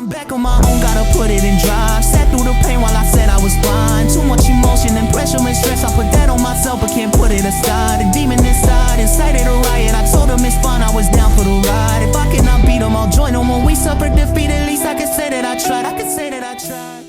I'm back on my own, gotta put it in drive. Sat through the pain while I said I was blind. Too much emotion and pressure and stress, I put that on myself but can't put it aside. A demon inside incited a riot. I told him it's fine, I was down for the ride. If I cannot beat him, I'll join him. When we suffer defeat, at least I can say that I tried. I can say that I tried.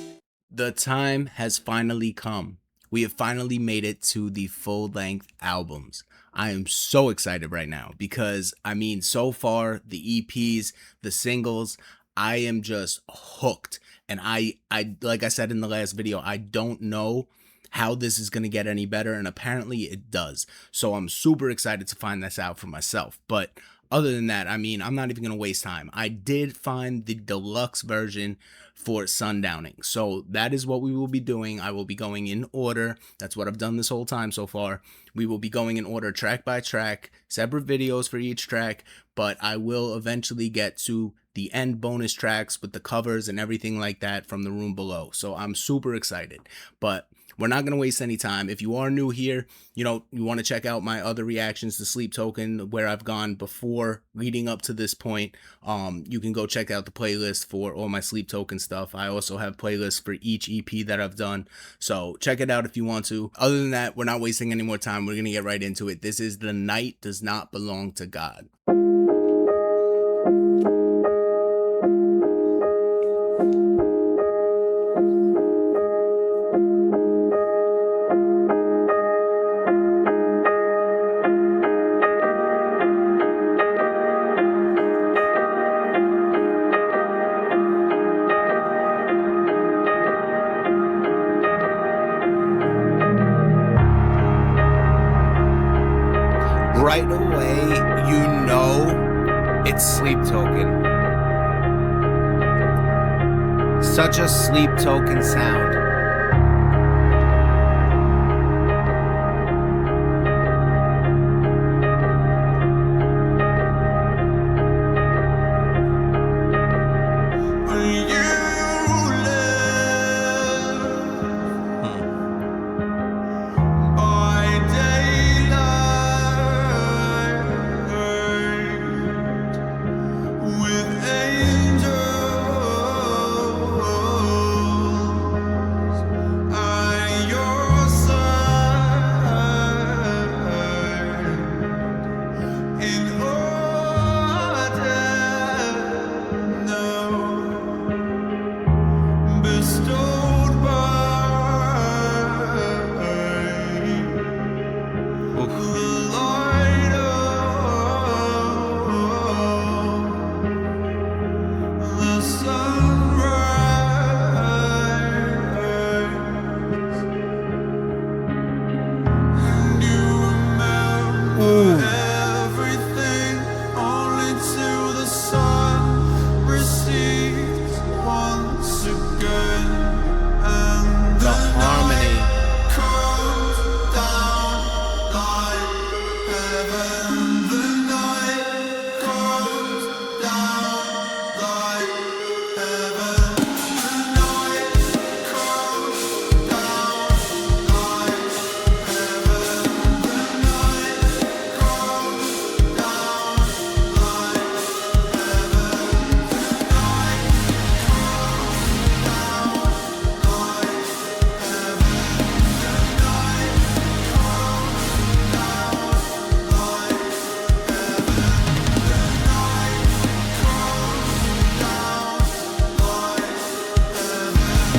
The time has finally come. We have finally made it to the full-length albums. I am so excited right now because, I mean, so far, the EPs, the singles, I am just hooked. And I like I said in the last video, I don't know how this is going to get any better, and apparently it does. So I'm super excited to find this out for myself. But other than that, I mean, I'm not even going to waste time. I did find the deluxe version for Sundowning. So that is what we will be doing. I will be going in order. That's what I've done this whole time so far. We will be going in order track by track, separate videos for each track, but I will eventually get to the end bonus tracks with the covers and everything like that from the room below. So I'm super excited, but we're not going to waste any time. If you are new here, you want to check out my other reactions to Sleep Token, where I've gone before leading up to this point. You can go check out the playlist for all my Sleep Token stuff. I also have playlists for each EP that I've done. So check it out if you want to. Other than that, we're not wasting any more time. We're going to get right into it. This is The Night Does Not Belong to God. Right away, you know it's Sleep Token. Such a Sleep Token sound.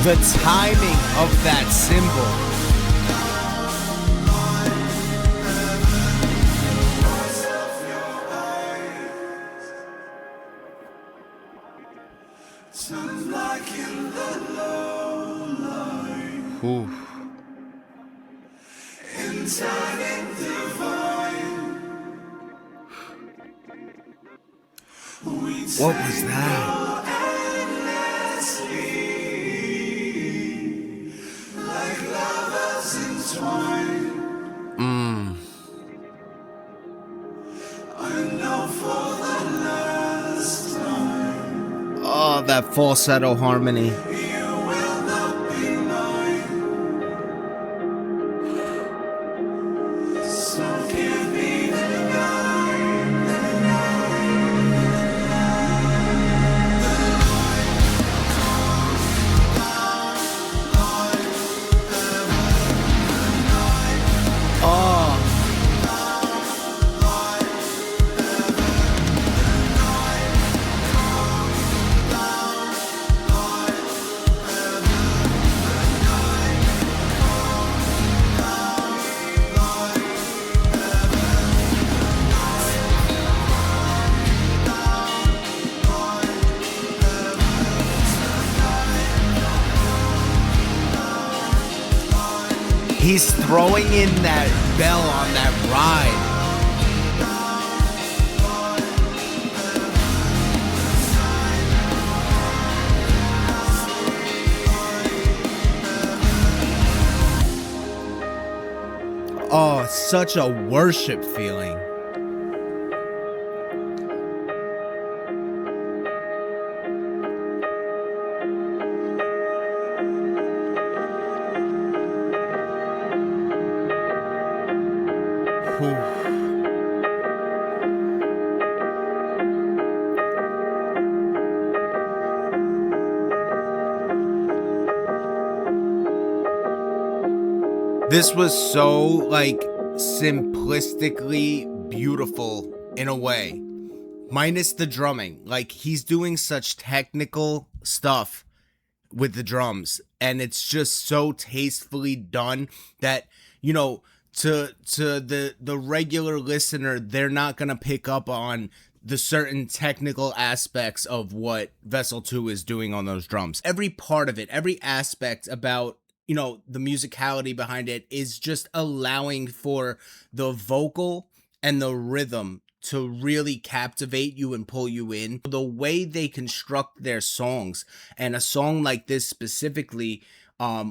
The timing of that cymbal. Ooh. What was that? Oh, that falsetto harmony. He's throwing in that bell on that ride. Oh, such a worship feeling. Whew. This was so like simplistically beautiful in a way, minus the drumming. Like he's doing such technical stuff with the drums, and it's just so tastefully done that, you know, to the regular listener, they're not gonna pick up on the certain technical aspects of what Vessel 2 is doing on those drums. Every part of it, every aspect about, you know, the musicality behind it is just allowing for the vocal and the rhythm to really captivate you and pull you in. The way they construct their songs, and a song like this specifically,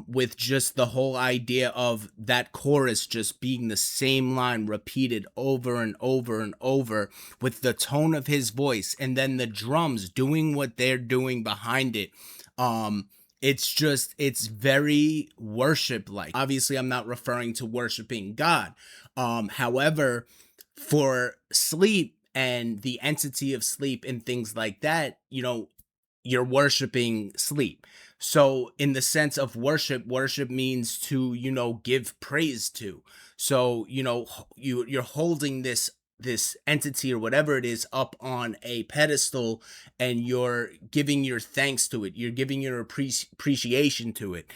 with just the whole idea of that chorus just being the same line repeated over and over and over, with the tone of his voice, and then the drums doing what they're doing behind it. It's very worship like. Obviously, I'm not referring to worshiping God. However, for sleep and the entity of sleep and things like that, you know, you're worshiping sleep. So in the sense of worship, worship means to, you know, give praise to. So, you know, you're holding this entity or whatever it is up on a pedestal, and you're giving your thanks to it. You're giving your appreciation to it,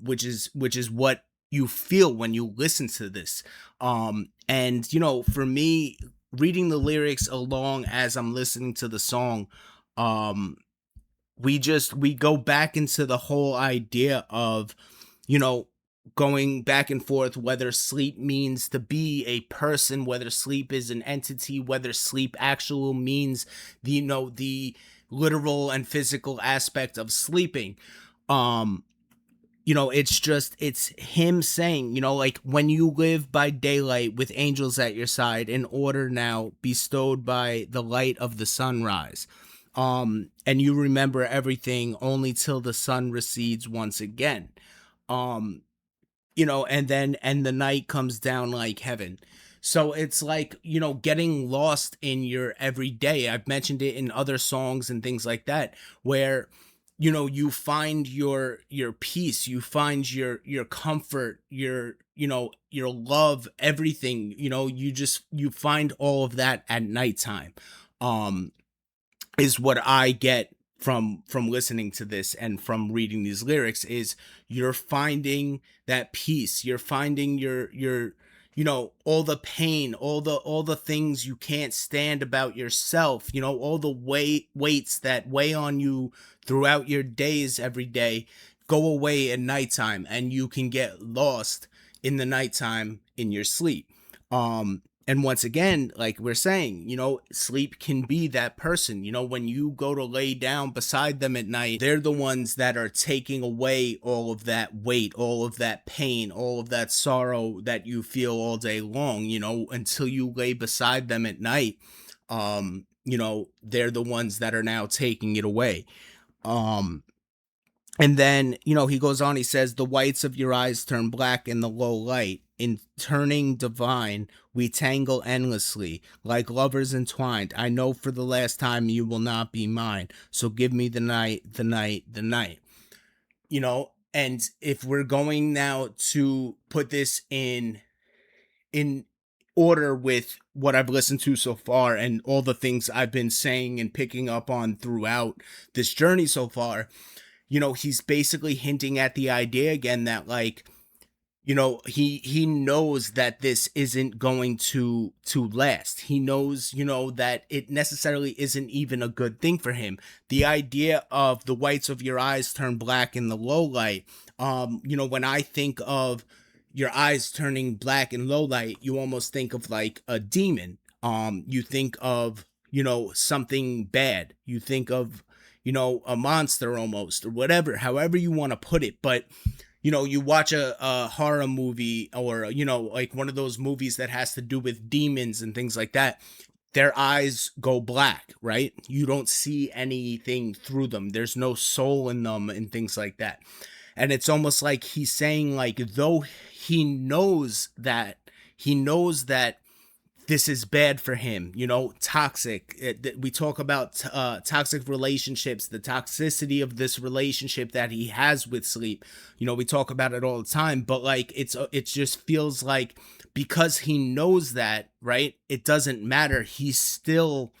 which is what you feel when you listen to this. And you know, for me, reading the lyrics along as I'm listening to the song, we go back into the whole idea of, you know, going back and forth, whether sleep means to be a person, whether sleep is an entity, whether sleep actual means the, you know, the literal and physical aspect of sleeping. You know, it's him saying, you know, like, when you live by daylight with angels at your side, in order now bestowed by the light of the sunrise. And you remember everything only till the sun recedes once again. You know, and the night comes down like heaven. So it's like, you know, getting lost in your everyday. I've mentioned it in other songs and things like that, where, you know, you find your peace, you find your comfort, your, you know, your love, everything, you know, you find all of that at nighttime. Is what I get from listening to this and from reading these lyrics, is you're finding that peace, you're finding your you know, all the pain, all the things you can't stand about yourself, you know, all the weights that weigh on you throughout your days every day go away at nighttime, and you can get lost in the nighttime in your sleep. And once again, like we're saying, you know, sleep can be that person. You know, when you go to lay down beside them at night, they're the ones that are taking away all of that weight, all of that pain, all of that sorrow that you feel all day long, you know, until you lay beside them at night. You know, they're the ones that are now taking it away. And then, you know, he goes on, he says, the whites of your eyes turn black in the low light. In turning divine, we tangle endlessly, like lovers entwined. I know for the last time you will not be mine. So give me the night, the night, the night. You know, and if we're going now to put this in order with what I've listened to so far and all the things I've been saying and picking up on throughout this journey so far, you know, he's basically hinting at the idea again that, like, you know, he knows that this isn't going to last. He knows, you know, that it necessarily isn't even a good thing for him. The idea of the whites of your eyes turn black in the low light, you know, when I think of, your eyes turning black in low light, you almost think of like a demon. You think of, something bad. You think of, a monster almost, or whatever, however you want to put it. But you watch a horror movie, or like one of those movies that has to do with demons and things like that, their eyes go black, right? You don't see anything through them. There's no soul in them and things like that. And it's almost like he's saying, like, though he knows that this is bad for him, toxic. We talk about toxic relationships, the toxicity of this relationship that he has with sleep. We talk about it all the time, but like it just feels like, because he knows that, right? It doesn't matter. He still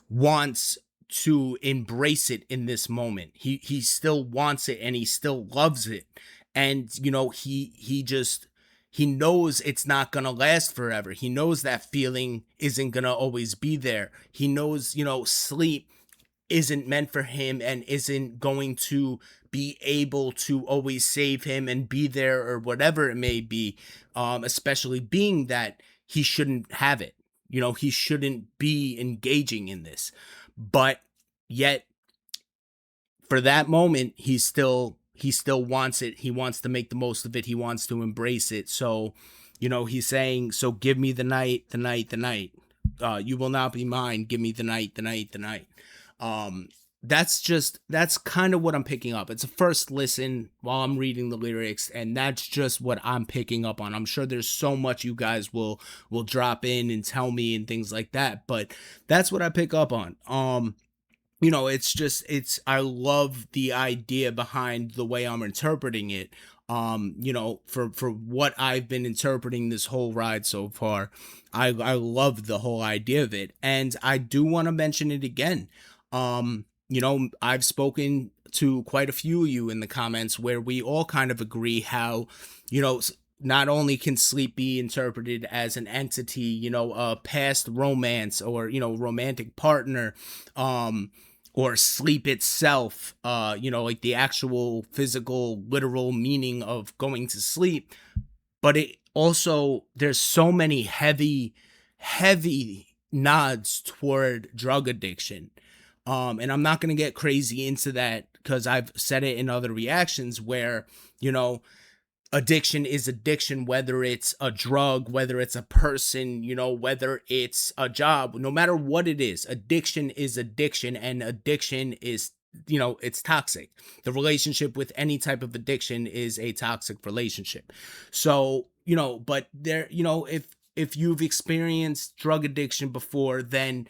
wants to embrace it in this moment. He still wants it, and he still loves it. And he knows it's not going to last forever. He knows that feeling isn't going to always be there. He knows, sleep isn't meant for him and isn't going to be able to always save him and be there, or whatever it may be, especially being that he shouldn't have it. He shouldn't be engaging in this. But yet, for that moment, he still wants it. He wants to make the most of it. He wants to embrace it. So, he's saying, so give me the night, the night, the night. You will not be mine. Give me the night, the night, the night. That's kind of what I'm picking up. It's a first listen while I'm reading the lyrics, and that's just what I'm picking up on. I'm sure there's so much you guys will drop in and tell me and things like that, but that's what I pick up on. I love the idea behind the way I'm interpreting it. For what I've been interpreting this whole ride so far, I love the whole idea of it. And I do want to mention it again. I've spoken to quite a few of you in the comments where we all kind of agree how, not only can sleep be interpreted as an entity, a past romance, or, romantic partner, or sleep itself, like the actual physical, literal meaning of going to sleep. But it also, there's so many heavy nods toward drug addiction. And I'm not going to get crazy into that, because I've said it in other reactions where, addiction is addiction, whether it's a drug, whether it's a person, whether it's a job, no matter what it is, addiction is addiction, and addiction is, it's toxic. The relationship with any type of addiction is a toxic relationship. So, but there, if you've experienced drug addiction before, then,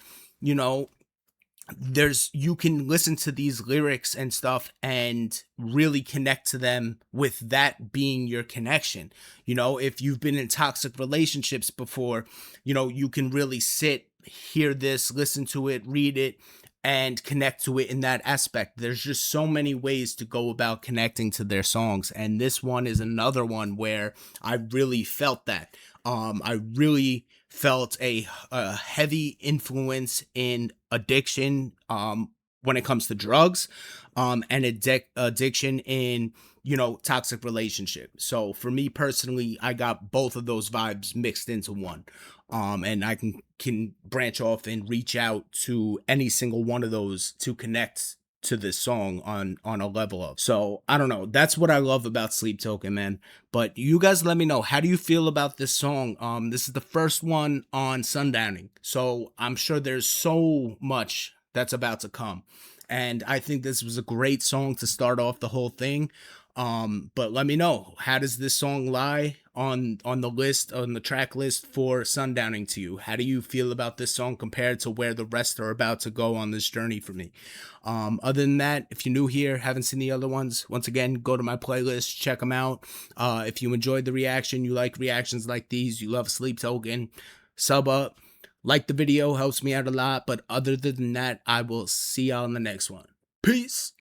you can listen to these lyrics and stuff and really connect to them with that being your connection. If you've been in toxic relationships before, you can really hear this, listen to it, read it, and connect to it in that aspect. There's just so many ways to go about connecting to their songs, and this one is another one where I really felt that. I really felt a heavy influence in addiction when it comes to drugs, and addiction in, toxic relationship. So for me personally, I got both of those vibes mixed into one. And I can branch off and reach out to any single one of those to connect to this song on a level of. So I don't know, that's what I love about Sleep Token, man. But you guys let me know, how do you feel about this song? This is the first one on Sundowning, so I'm sure there's so much that's about to come, and I think this was a great song to start off the whole thing. But let me know, how does this song lie on the track list for Sundowning to you? How do you feel about this song compared to where the rest are about to go on this journey for me? Other than that, if you're new here, haven't seen the other ones, once again, go to my playlist, check them out. If you enjoyed the reaction, you like reactions like these, you love Sleep Token, sub up, like the video, helps me out a lot. But other than that, I will see y'all in the next one. Peace.